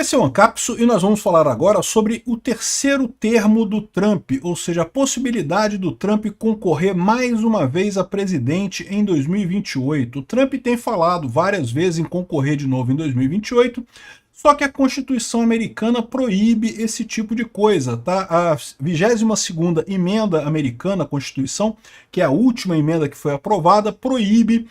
Esse é o Ancapso e nós vamos falar agora sobre o terceiro termo do Trump, ou seja, a possibilidade do Trump concorrer mais uma vez a presidente em 2028. O Trump tem falado várias vezes em concorrer de novo em 2028, só que a Constituição americana proíbe esse tipo de coisa, tá? A 22ª emenda americana à Constituição, que é a última emenda que foi aprovada, proíbe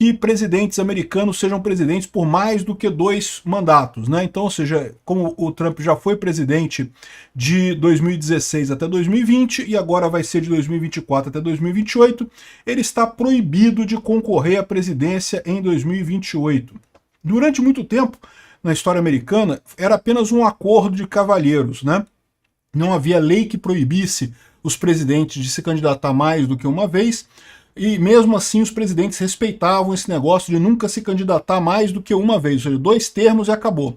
que presidentes americanos sejam presidentes por mais do que 2 mandatos, né? Então, ou seja, como o Trump já foi presidente de 2016 até 2020 e agora vai ser de 2024 até 2028, ele está proibido de concorrer à presidência em 2028. Durante muito tempo, na história americana, era apenas um acordo de cavalheiros, né? Não havia lei que proibisse os presidentes de se candidatar mais do que uma vez, e mesmo assim os presidentes respeitavam esse negócio de nunca se candidatar mais do que uma vez, ou seja, 2 termos e acabou.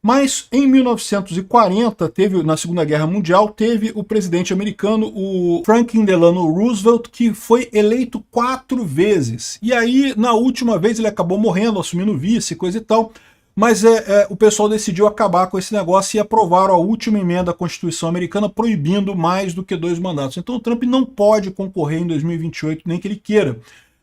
Mas em 1940, na Segunda Guerra Mundial, teve o presidente americano, o Franklin Delano Roosevelt, que foi eleito 4 vezes. E aí, na última vez, ele acabou morrendo, assumindo vice, coisa e tal. Mas o pessoal decidiu acabar com esse negócio e aprovaram a última emenda à Constituição americana proibindo mais do que 2 mandatos. Então o Trump não pode concorrer em 2028, nem que ele queira.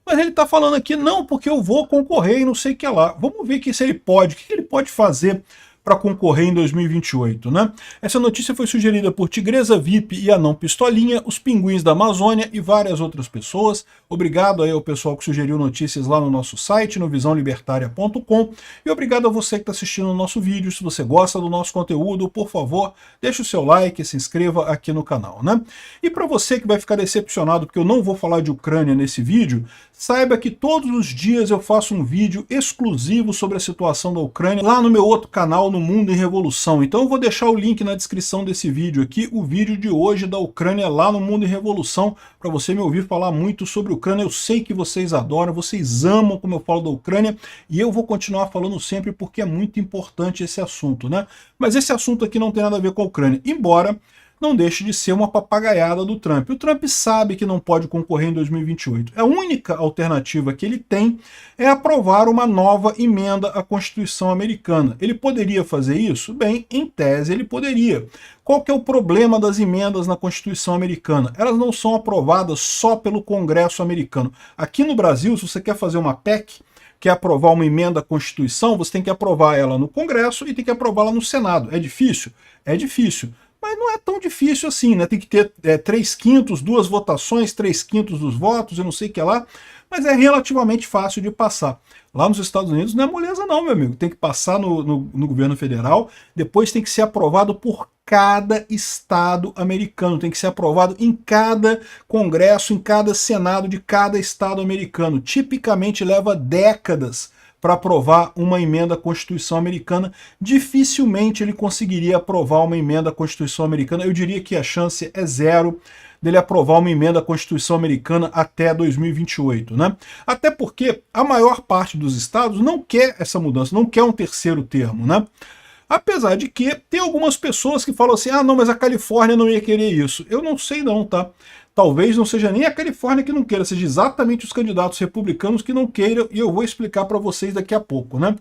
Mas ele está falando aqui, não, porque eu vou concorrer e não sei o que lá. Vamos ver se ele pode, o que ele pode fazer para concorrer em 2028, né? Essa notícia foi sugerida por Tigresa VIP e Anão Pistolinha, os Pinguins da Amazônia e várias outras pessoas. Obrigado aí ao pessoal que sugeriu notícias lá no nosso site, no visãolibertaria.com, e obrigado a você que está assistindo o nosso vídeo. Se você gosta do nosso conteúdo, por favor, deixe o seu like, se inscreva aqui no canal, né? E para você que vai ficar decepcionado porque eu não vou falar de Ucrânia nesse vídeo, saiba que todos os dias eu faço um vídeo exclusivo sobre a situação da Ucrânia lá no meu outro canal, no Mundo em Revolução. Então eu vou deixar o link na descrição desse vídeo aqui, o vídeo de hoje da Ucrânia lá no Mundo em Revolução, para você me ouvir falar muito sobre Ucrânia. Eu sei que vocês adoram, vocês amam como eu falo da Ucrânia, e eu vou continuar falando sempre porque é muito importante esse assunto, né? Mas esse assunto aqui não tem nada a ver com a Ucrânia, embora não deixe de ser uma papagaiada do Trump. O Trump sabe que não pode concorrer em 2028. A única alternativa que ele tem é aprovar uma nova emenda à Constituição americana. Ele poderia fazer isso? Bem, em tese ele poderia. Qual que é o problema das emendas na Constituição americana? Elas não são aprovadas só pelo Congresso americano. Aqui no Brasil, se você quer fazer uma PEC, quer aprovar uma emenda à Constituição, você tem que aprovar ela no Congresso e tem que aprová-la no Senado. É difícil? É difícil. Mas não é tão difícil assim, né? Tem que ter 3/5, 2 votações, 3/5 dos votos, eu não sei o que lá, mas é relativamente fácil de passar. Lá nos Estados Unidos não é moleza não, meu amigo. Tem que passar no governo federal, depois tem que ser aprovado por cada estado americano, tem que ser aprovado em cada congresso, em cada senado de cada estado americano. Tipicamente leva décadas para aprovar uma emenda à Constituição americana. Dificilmente ele conseguiria aprovar uma emenda à Constituição americana. Eu diria que a chance é 0 dele aprovar uma emenda à Constituição americana até 2028, né? Até porque a maior parte dos estados não quer essa mudança, não quer um terceiro termo, né? Apesar de que tem algumas pessoas que falam assim, ah, não, mas a Califórnia não ia querer isso. Eu não sei não, tá? Talvez não seja nem a Califórnia que não queira, seja exatamente os candidatos republicanos que não queiram, e eu vou explicar para vocês daqui a pouco, né?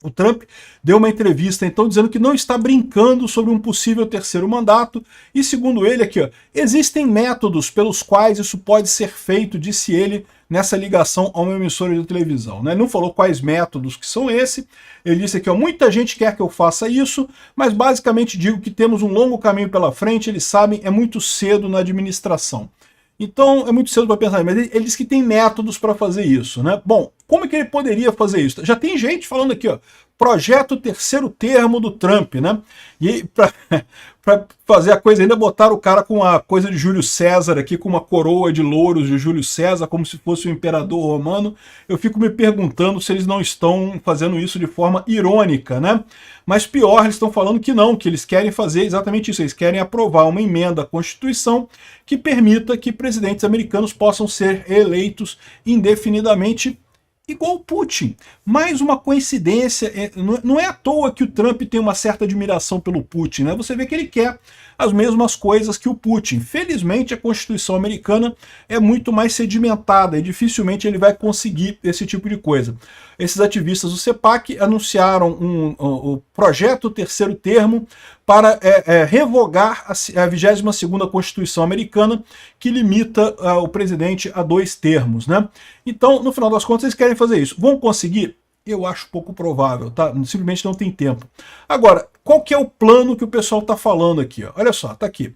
O Trump deu uma entrevista, então, dizendo que não está brincando sobre um possível terceiro mandato, e segundo ele aqui, ó, existem métodos pelos quais isso pode ser feito, disse ele, nessa ligação a uma emissora de televisão, né? Ele não falou quais métodos que são esse, ele disse aqui, ó, muita gente quer que eu faça isso, mas basicamente digo que temos um longo caminho pela frente, eles sabem, é muito cedo na administração. Então é muito cedo para pensar, mas ele diz que tem métodos para fazer isso, né? Bom, como é que ele poderia fazer isso? Já tem gente falando aqui, ó, projeto terceiro termo do Trump, né? E para fazer a coisa ainda botaram o cara com a coisa de Júlio César aqui, com uma coroa de louros de Júlio César, como se fosse o imperador romano. Eu fico me perguntando se eles não estão fazendo isso de forma irônica, né? Mas pior, eles estão falando que não, que eles querem fazer exatamente isso, eles querem aprovar uma emenda à Constituição que permita que presidentes americanos possam ser eleitos indefinidamente. igual o Putin. Mais uma coincidência, não é à toa que o Trump tem uma certa admiração pelo Putin, né? Você vê que ele quer as mesmas coisas que o Putin. Felizmente a Constituição americana é muito mais sedimentada e dificilmente ele vai conseguir esse tipo de coisa. Esses ativistas do CPAC anunciaram o projeto terceiro termo para revogar a 22ª Constituição americana, que limita o presidente a 2 termos, né? Então, no final das contas, eles querem fazer isso. Vão conseguir? Eu acho pouco provável, tá? Simplesmente não tem tempo. Agora, qual que é o plano que o pessoal está falando aqui? Ó? Olha só, tá aqui.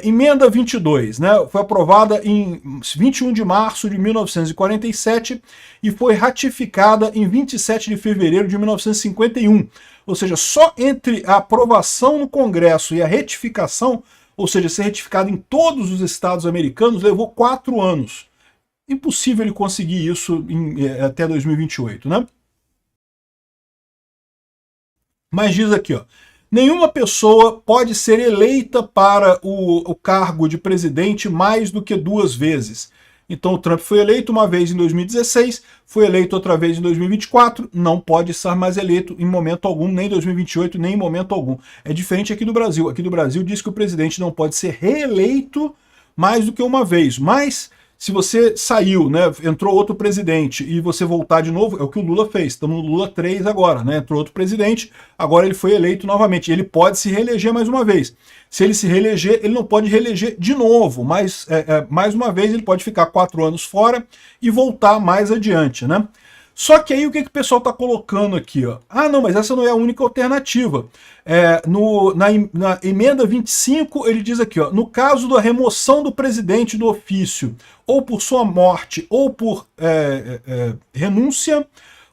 Emenda 22, né? Foi aprovada em 21 de março de 1947 e foi ratificada em 27 de fevereiro de 1951. Ou seja, só entre a aprovação no Congresso e a retificação, ou seja, ser retificada em todos os estados americanos, levou 4 anos. Impossível ele conseguir isso até 2028, né? Mas diz aqui, ó, nenhuma pessoa pode ser eleita para o cargo de presidente mais do que 2 vezes. Então o Trump foi eleito uma vez em 2016, foi eleito outra vez em 2024, não pode ser mais eleito em momento algum, nem em 2028, nem em momento algum. É diferente aqui do Brasil. Aqui do Brasil diz que o presidente não pode ser reeleito mais do que uma vez, mas se você saiu, né, entrou outro presidente e você voltar de novo, é o que o Lula fez. Estamos no Lula 3 agora, né? Entrou outro presidente, agora ele foi eleito novamente. Ele pode se reeleger mais uma vez. Se ele se reeleger, ele não pode reeleger de novo, mas mais uma vez ele pode ficar 4 anos fora e voltar mais adiante, né? Só que aí o que o pessoal está colocando aqui? Ó? Ah, não, mas essa não é a única alternativa. Na emenda 25, ele diz aqui, ó, no caso da remoção do presidente do ofício, ou por sua morte, ou por renúncia,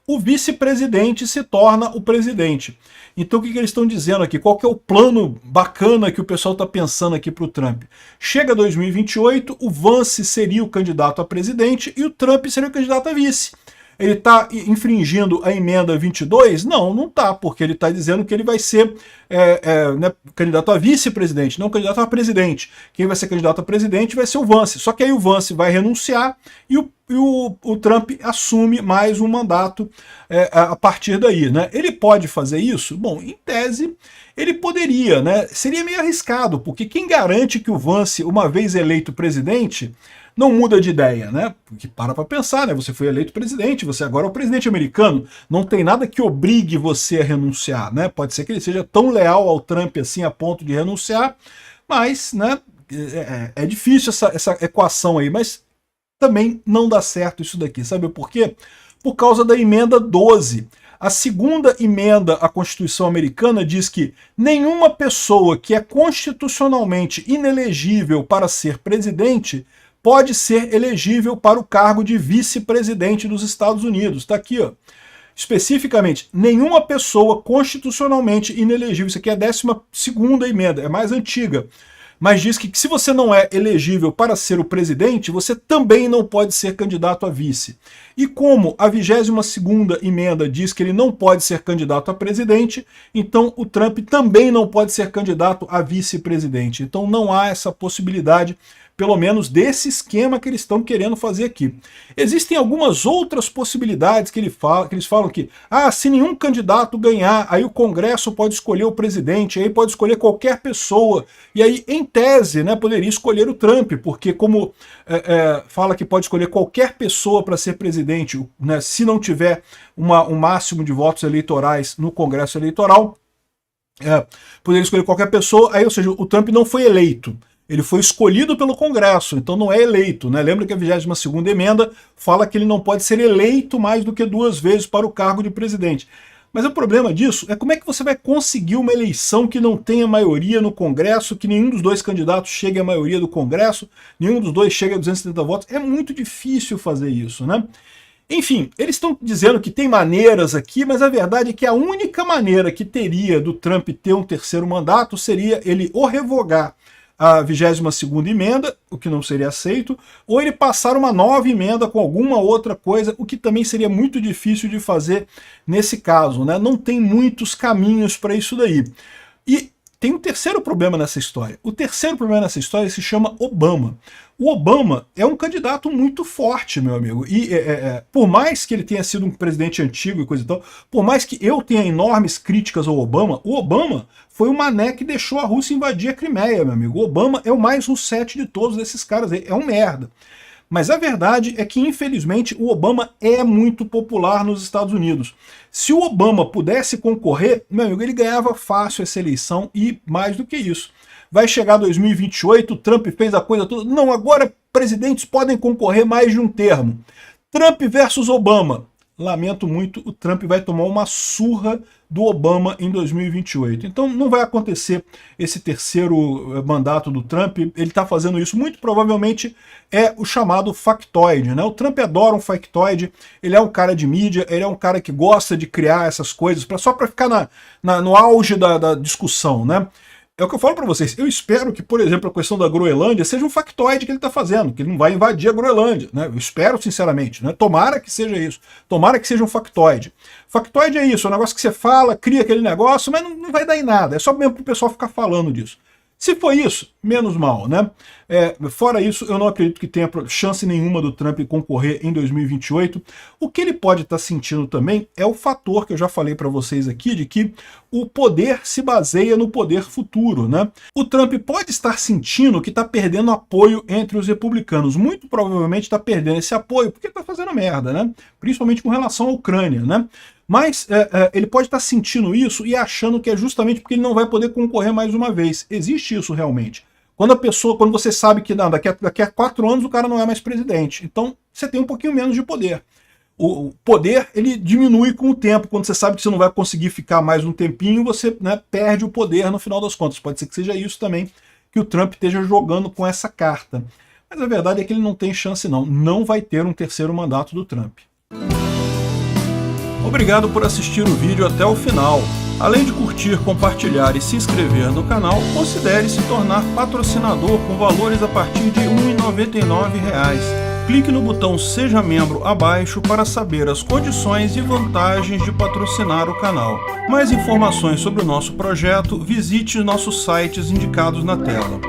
o vice-presidente se torna o presidente. Então o que eles estão dizendo aqui? Qual que é o plano bacana que o pessoal está pensando aqui para o Trump? Chega 2028, o Vance seria o candidato a presidente e o Trump seria o candidato a vice. Ele está infringindo a emenda 22? Não, não está, porque ele está dizendo que ele vai ser né, candidato a vice-presidente, não candidato a presidente. Quem vai ser candidato a presidente vai ser o Vance. Só que aí o Vance vai renunciar e o Trump assume mais um mandato a partir daí, né? Ele pode fazer isso? Bom, em tese, ele poderia, né? Seria meio arriscado, porque quem garante que o Vance, uma vez eleito presidente, não muda de ideia, né? Porque para pensar, né? Você foi eleito presidente, você agora é o presidente americano, não tem nada que obrigue você a renunciar, né? Pode ser que ele seja tão leal ao Trump assim a ponto de renunciar, mas, né? É difícil essa equação aí, mas também não dá certo isso daqui. Sabe por quê? Por causa da emenda 12. A segunda emenda à Constituição americana diz que nenhuma pessoa que é constitucionalmente inelegível para ser presidente pode ser elegível para o cargo de vice-presidente dos Estados Unidos. Está aqui, ó. Especificamente, nenhuma pessoa constitucionalmente inelegível. Isso aqui é a 12ª emenda, é mais antiga. Mas diz que se você não é elegível para ser o presidente, você também não pode ser candidato a vice. E como a 22ª emenda diz que ele não pode ser candidato a presidente, então o Trump também não pode ser candidato a vice-presidente. Então não há essa possibilidade, pelo menos desse esquema que eles estão querendo fazer aqui. Existem algumas outras possibilidades que eles falam que, se nenhum candidato ganhar, aí o Congresso pode escolher o presidente, aí pode escolher qualquer pessoa, e aí, em tese, né, poderia escolher o Trump, porque como fala que pode escolher qualquer pessoa para ser presidente, né, se não tiver um máximo de votos eleitorais no Congresso Eleitoral, poderia escolher qualquer pessoa, aí, ou seja, o Trump não foi eleito. Ele foi escolhido pelo Congresso, então não é eleito, né? Lembra que a 22ª emenda fala que ele não pode ser eleito mais do que 2 vezes para o cargo de presidente. Mas o problema disso é como é que você vai conseguir uma eleição que não tenha maioria no Congresso, que nenhum dos dois candidatos chegue à maioria do Congresso, nenhum dos dois chegue a 270 votos. É muito difícil fazer isso, né? Enfim, eles estão dizendo que tem maneiras aqui, mas a verdade é que a única maneira que teria do Trump ter um terceiro mandato seria ele ou revogar a 22ª emenda, o que não seria aceito, ou ele passar uma nova emenda com alguma outra coisa, o que também seria muito difícil de fazer nesse caso, né? Não tem muitos caminhos para isso daí. E tem um terceiro problema nessa história. O terceiro problema nessa história se chama Obama. O Obama é um candidato muito forte, meu amigo. E por mais que ele tenha sido um presidente antigo e coisa e tal, por mais que eu tenha enormes críticas ao Obama, o Obama foi o mané que deixou a Rússia invadir a Crimeia, meu amigo. O Obama é o mais Rousseff de todos esses caras aí. É um merda. Mas a verdade é que, infelizmente, o Obama é muito popular nos Estados Unidos. Se o Obama pudesse concorrer, meu amigo, ele ganhava fácil essa eleição e mais do que isso. Vai chegar 2028, o Trump fez a coisa toda. Não, agora presidentes podem concorrer mais de um termo. Trump versus Obama. Lamento muito, o Trump vai tomar uma surra do Obama em 2028. Então não vai acontecer esse terceiro mandato do Trump. Ele está fazendo isso, muito provavelmente é o chamado factoide, né? O Trump adora um factoide, ele é um cara de mídia, ele é um cara que gosta de criar essas coisas só para ficar no auge da discussão, né? É o que eu falo para vocês, eu espero que, por exemplo, a questão da Groenlândia seja um factoide que ele está fazendo, que ele não vai invadir a Groenlândia, né? Eu espero, sinceramente, né? Tomara que seja isso, tomara que seja um factoide. Factoide é isso, é um negócio que você fala, cria aquele negócio, mas não vai dar em nada, é só mesmo para o pessoal ficar falando disso. Se for isso, menos mal, né? Fora isso, eu não acredito que tenha chance nenhuma do Trump concorrer em 2028. O que ele pode estar sentindo também é o fator que eu já falei para vocês aqui, de que o poder se baseia no poder futuro, né? O Trump pode estar sentindo que está perdendo apoio entre os republicanos. Muito provavelmente está perdendo esse apoio porque está fazendo merda, né? Principalmente com relação à Ucrânia, né? Mas ele pode estar sentindo isso e achando que é justamente porque ele não vai poder concorrer mais uma vez. Existe isso realmente. Quando você sabe que não, daqui a 4 anos o cara não é mais presidente, então você tem um pouquinho menos de poder. O poder, ele diminui com o tempo. Quando você sabe que você não vai conseguir ficar mais um tempinho, você, né, perde o poder no final das contas. Pode ser que seja isso também que o Trump esteja jogando com essa carta. Mas a verdade é que ele não tem chance não. Não vai ter um terceiro mandato do Trump. Obrigado por assistir o vídeo até o final. Além de curtir, compartilhar e se inscrever no canal, considere se tornar patrocinador com valores a partir de R$ 1,99. Clique no botão Seja Membro abaixo para saber as condições e vantagens de patrocinar o canal. Mais informações sobre o nosso projeto, visite nossos sites indicados na tela.